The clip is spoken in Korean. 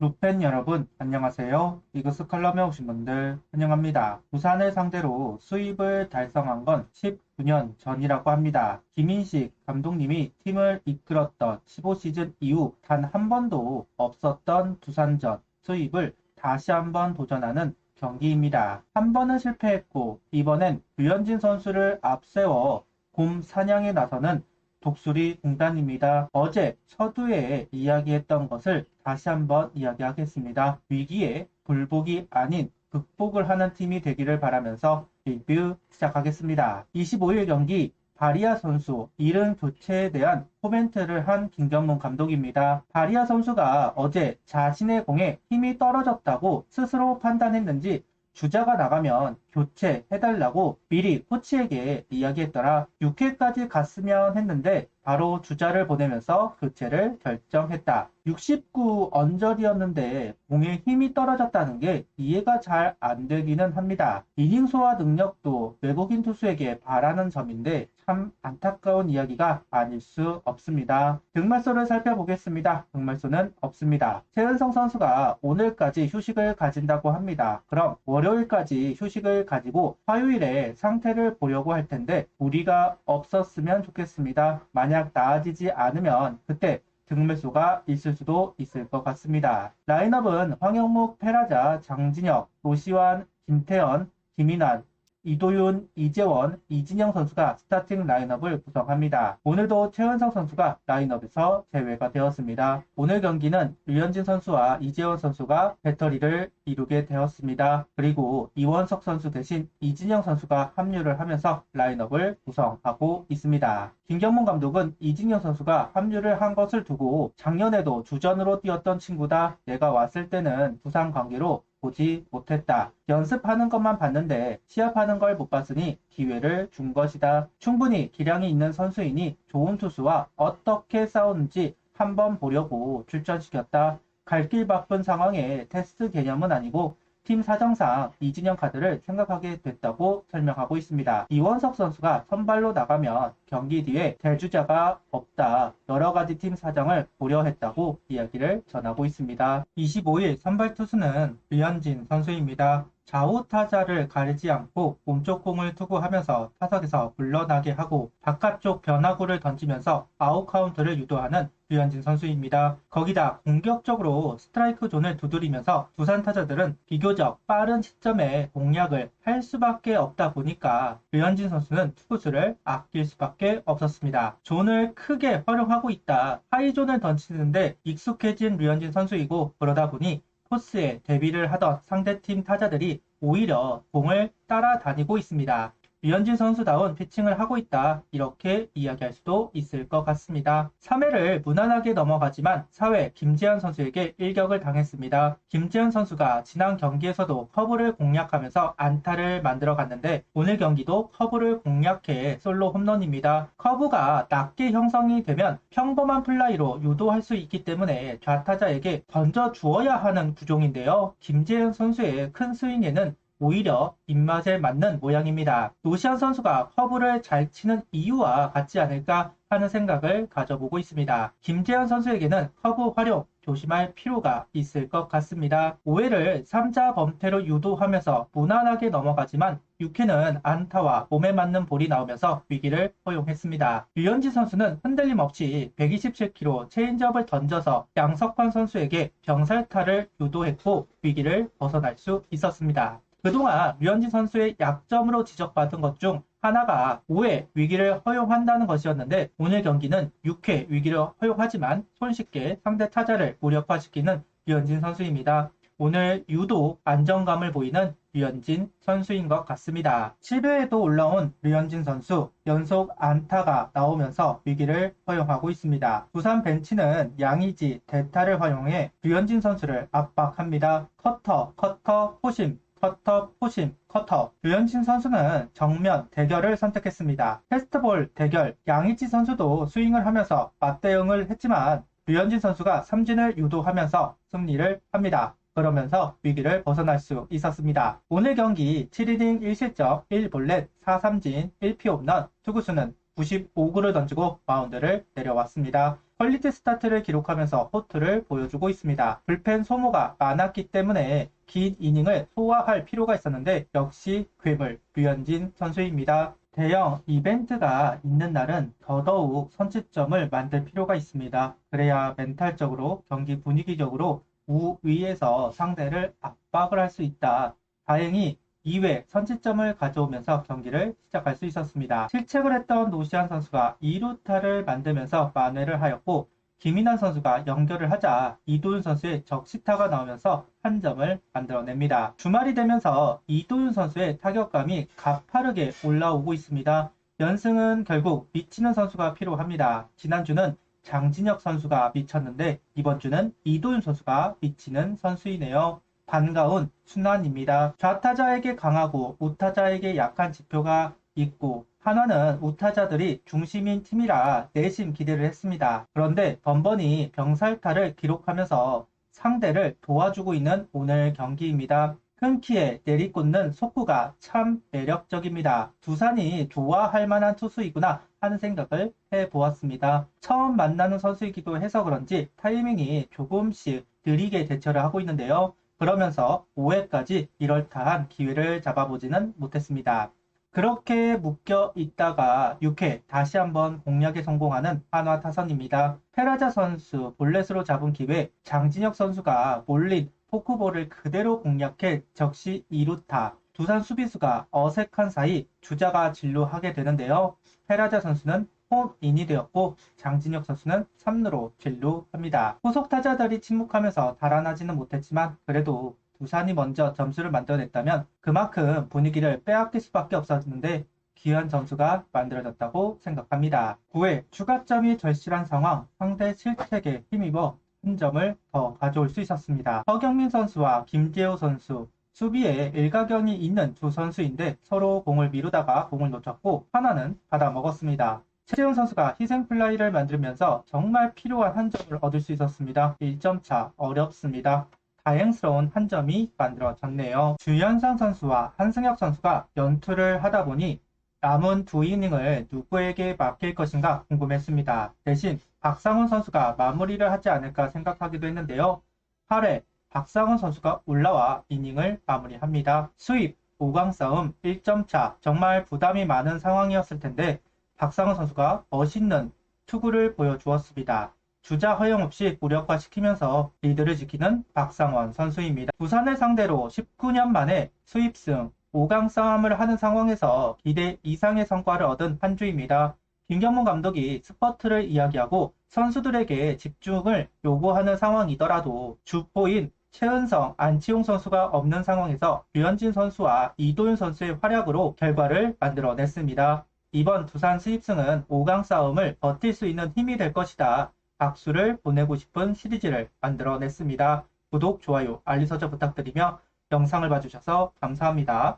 루펜 여러분, 안녕하세요. 이그스 칼럼에 오신 분들 환영합니다. 부산을 상대로 수입을 달성한 건 19년 전이라고 합니다. 김인식 감독님이 팀을 이끌었던 15시즌 이후 단 한 번도 없었던 두산전 수입을 다시 한번 도전하는 경기입니다. 한 번은 실패했고 이번엔 류현진 선수를 앞세워 곰 사냥에 나서는 독수리 공단입니다. 어제 서두에 이야기했던 것을 다시 한번 이야기하겠습니다. 위기에 굴복이 아닌 극복을 하는 팀이 되기를 바라면서 리뷰 시작하겠습니다. 25일 경기 바리아 선수 이른 교체에 대한 코멘트를 한 김경문 감독입니다. 바리아 선수가 어제 자신의 공에 힘이 떨어졌다고 스스로 판단했는지 주자가 나가면 교체해달라고 미리 코치에게 이야기했더라. 6회까지 갔으면 했는데 바로 주자를 보내면서 교체를 결정했다. 69 언저리였는데 공에 힘이 떨어졌다는 게 이해가 잘 안 되기는 합니다. 이닝 소화 능력도 외국인 투수에게 바라는 점인데 참 안타까운 이야기가 아닐 수 없습니다. 득말소를 살펴보겠습니다. 득말소는 없습니다. 최은성 선수가 오늘까지 휴식을 가진다고 합니다. 그럼 월요일까지 휴식을 가지고 화요일에 상태를 보려고 할 텐데 무리가 없었으면 좋겠습니다. 만약 나아지지 않으면 그때 득물수가 있을 수도 있을 것 같습니다. 라인업은 황영묵, 페라자, 장진혁, 노시환, 김태현, 김인환, 이도윤, 이재원, 이진영 선수가 스타팅 라인업을 구성합니다. 오늘도 최은성 선수가 라인업에서 제외가 되었습니다. 오늘 경기는 류현진 선수와 이재원 선수가 배터리를 이루게 되었습니다. 그리고 이원석 선수 대신 이진영 선수가 합류를 하면서 라인업을 구성하고 있습니다. 김경문 감독은 이진영 선수가 합류를 한 것을 두고 작년에도 주전으로 뛰었던 친구다. 내가 왔을 때는 부상 관계로 보지 못했다. 연습하는 것만 봤는데 시합하는 걸 못 봤으니 기회를 준 것이다. 충분히 기량이 있는 선수이니 좋은 투수와 어떻게 싸우는지 한번 보려고 출전시켰다. 갈 길 바쁜 상황에 테스트 개념은 아니고 팀 사정상 이진영 카드를 생각하게 됐다고 설명하고 있습니다. 이원석 선수가 선발로 나가면 경기 뒤에 대주자가 없다. 여러 가지 팀 사정을 고려했다고 이야기를 전하고 있습니다. 25일 선발 투수는 류현진 선수입니다. 좌우 타자를 가리지 않고 몸쪽 공을 투구하면서 타석에서 물러나게 하고 바깥쪽 변화구를 던지면서 아웃 카운트를 유도하는 류현진 선수입니다. 거기다 공격적으로 스트라이크 존을 두드리면서 두산 타자들은 비교적 빠른 시점에 공략을 할 수밖에 없다 보니까 류현진 선수는 투구수를 아낄 수밖에 없었습니다. 존을 크게 활용하고 있다. 하이존을 던지는데 익숙해진 류현진 선수이고 그러다 보니 코스에 대비를 하던 상대팀 타자들이 오히려 공을 따라다니고 있습니다. 류현진 선수다운 피칭을 하고 있다. 이렇게 이야기할 수도 있을 것 같습니다. 3회를 무난하게 넘어가지만 4회 김재현 선수에게 일격을 당했습니다. 김재현 선수가 지난 경기에서도 커브를 공략하면서 안타를 만들어 갔는데 오늘 경기도 커브를 공략해 솔로 홈런입니다. 커브가 낮게 형성이 되면 평범한 플라이로 유도할 수 있기 때문에 좌타자에게 던져 주어야 하는 구종인데요. 김재현 선수의 큰 스윙에는 오히려 입맛에 맞는 모양입니다. 노시안 선수가 커브를 잘 치는 이유와 같지 않을까 하는 생각을 가져보고 있습니다. 김재현 선수에게는 커브 활용 조심할 필요가 있을 것 같습니다. 5회를 3자 범퇴로 유도하면서 무난하게 넘어가지만 6회는 안타와 몸에 맞는 볼이 나오면서 위기를 허용했습니다. 류현진 선수는 흔들림 없이 127km 체인지업을 던져서 양석환 선수에게 병살타를 유도했고 위기를 벗어날 수 있었습니다. 그동안 류현진 선수의 약점으로 지적받은 것 중 하나가 5회 위기를 허용한다는 것이었는데 오늘 경기는 6회 위기를 허용하지만 손쉽게 상대 타자를 무력화시키는 류현진 선수입니다. 오늘 유독 안정감을 보이는 류현진 선수인 것 같습니다. 7회에도 올라온 류현진 선수 연속 안타가 나오면서 위기를 허용하고 있습니다. 두산 벤치는 양의지, 대타를 활용해 류현진 선수를 압박합니다. 커터, 포심, 커터, 포심, 커터. 류현진 선수는 정면 대결을 선택했습니다. 테스트볼 대결, 양의지 선수도 스윙을 하면서 맞대응을 했지만 류현진 선수가 삼진을 유도하면서 승리를 합니다. 그러면서 위기를 벗어날 수 있었습니다. 오늘 경기 7이닝 1실점 1볼넷 4삼진 1피홈런 투구수는 95구를 던지고 마운드를 내려왔습니다. 퀄리티 스타트를 기록하면서 호투를 보여주고 있습니다. 불펜 소모가 많았기 때문에 긴 이닝을 소화할 필요가 있었는데 역시 괴물 류현진 선수입니다. 대형 이벤트가 있는 날은 더더욱 선취점을 만들 필요가 있습니다. 그래야 멘탈적으로 경기 분위기적으로 우위에서 상대를 압박을 할 수 있다. 다행히 2회 선취점을 가져오면서 경기를 시작할 수 있었습니다. 실책을 했던 노시안 선수가 2루타를 만들면서 만회를 하였고 김인환 선수가 연결을 하자 이도윤 선수의 적시타가 나오면서 한 점을 만들어냅니다. 주말이 되면서 이도윤 선수의 타격감이 가파르게 올라오고 있습니다. 연승은 결국 미치는 선수가 필요합니다. 지난주는 장진혁 선수가 미쳤는데 이번 주는 이도윤 선수가 미치는 선수이네요. 반가운 순환입니다. 좌타자에게 강하고 우타자에게 약한 지표가 있고 한화는 우타자들이 중심인 팀이라 내심 기대를 했습니다. 그런데 번번이 병살타를 기록하면서 상대를 도와주고 있는 오늘 경기입니다. 큰 키에 내리꽂는 속구가 참 매력적입니다. 두산이 좋아할 만한 투수이구나 하는 생각을 해보았습니다. 처음 만나는 선수이기도 해서 그런지 타이밍이 조금씩 느리게 대처를 하고 있는데요. 그러면서 5회까지 이럴듯한 기회를 잡아보지는 못했습니다. 그렇게 묶여 있다가 6회 다시 한번 공략에 성공하는 한화 타선입니다. 페라자 선수 볼넷으로 잡은 기회 장진혁 선수가 몰린 포크볼을 그대로 공략해 적시 2루타. 두산 수비수가 어색한 사이 주자가 진루하게 되는데요. 페라자 선수는 홈인이 되었고 장진혁 선수는 3루로 진루합니다. 후속 타자들이 침묵하면서 달아나지는 못했지만 그래도 두산이 먼저 점수를 만들어냈다면 그만큼 분위기를 빼앗길 수밖에 없었는데 귀한 점수가 만들어졌다고 생각합니다. 9회 추가점이 절실한 상황, 상대 실책에 힘입어 한 점을 더 가져올 수 있었습니다. 허경민 선수와 김재호 선수, 수비에 일가견이 있는 두 선수인데 서로 공을 미루다가 공을 놓쳤고 하나는 받아먹었습니다. 최재훈 선수가 희생플라이를 만들면서 정말 필요한 한 점을 얻을 수 있었습니다. 1점 차 어렵습니다. 다행스러운 한 점이 만들어졌네요. 주현상 선수와 한승혁 선수가 연투를 하다 보니 남은 두 이닝을 누구에게 맡길 것인가 궁금했습니다. 대신 박상훈 선수가 마무리를 하지 않을까 생각하기도 했는데요. 8회 박상훈 선수가 올라와 이닝을 마무리합니다. 수입 5강 싸움 1점 차, 정말 부담이 많은 상황이었을 텐데 박상훈 선수가 멋있는 투구를 보여주었습니다. 주자 허용 없이 무력화시키면서 리드를 지키는 박상원 선수입니다. 부산을 상대로 19년 만에 수입승 5강 싸움을 하는 상황에서 기대 이상의 성과를 얻은 한 주입니다. 김경문 감독이 스퍼트를 이야기하고 선수들에게 집중을 요구하는 상황이더라도 주포인 최은성, 안치홍 선수가 없는 상황에서 류현진 선수와 이도윤 선수의 활약으로 결과를 만들어냈습니다. 이번 두산 수입승은 5강 싸움을 버틸 수 있는 힘이 될 것이다. 박수를 보내고 싶은 시리즈를 만들어냈습니다. 구독, 좋아요, 알림 설정 부탁드리며 영상을 봐주셔서 감사합니다.